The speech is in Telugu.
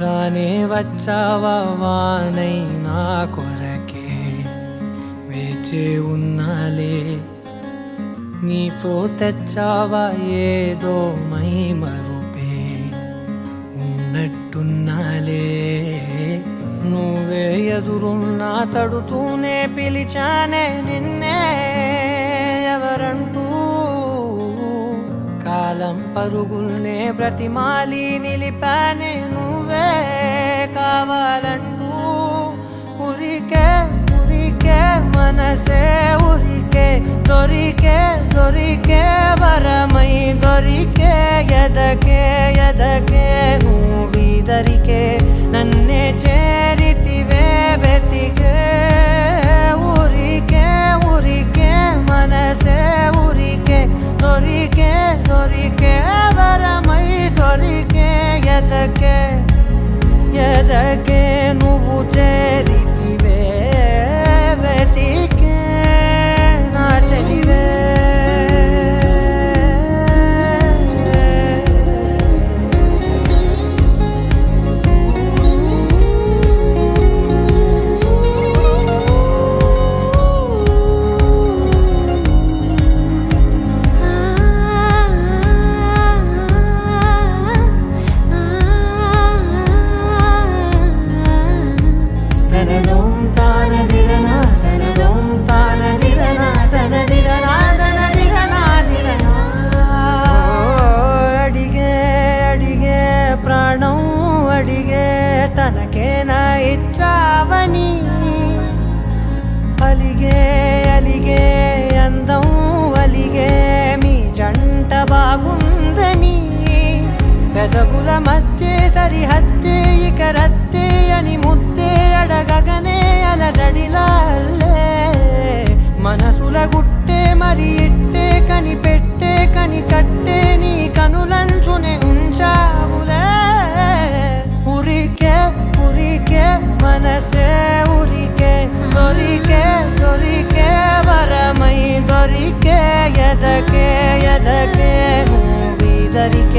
రానే వచ్చావా వానై నా కొరకే వేచే ఉన్నాలే నీతో తెచ్చావా ఏదో మై మరుపే ఉన్నట్టున్నాలే నువ్వే ఎదురున్నా తడుతూనే పిలిచానే నిన్నే ఎవరంటూ కాలం పరుగుల్నే బ్రతిమాలి నిలిపానే నువ్వే కావాలంటూ ఉరికే ఉరికే మనసే ఉరికే దొరికే దొరికే వరమై దొరికే ఎదకే ఎదకే నువ్విదరికే నన్నే చేరితివే వెతికే ఉరికే ఉరికే మనసే ఉరికే దొరికే దొరికే వరమై దొరికే ఎదకే ఎదకే నువ్వు చేరితివే వెతికే నా చెలివే ప్రాణం అడిగే తనకేనా ఇచ్చావని అలిగే అలిగే అందం అలిగే మీ జంట బాగుందని పెదవుల మధ్య సరిహద్దే ఇక రద్దే అని ముద్దే అడగగనే అలజడిలాల్లే మనసుల గుట్టే మరి ఇట్టే కనిపెట్టే కని కట్టే నీ కనులంచునే ఉంచావులే ఉరికే ఉరికే మనసే ఉరికే దొరికే దొరికే వరమై దొరికే ఎదకే ఎదకే నువ్విదరికే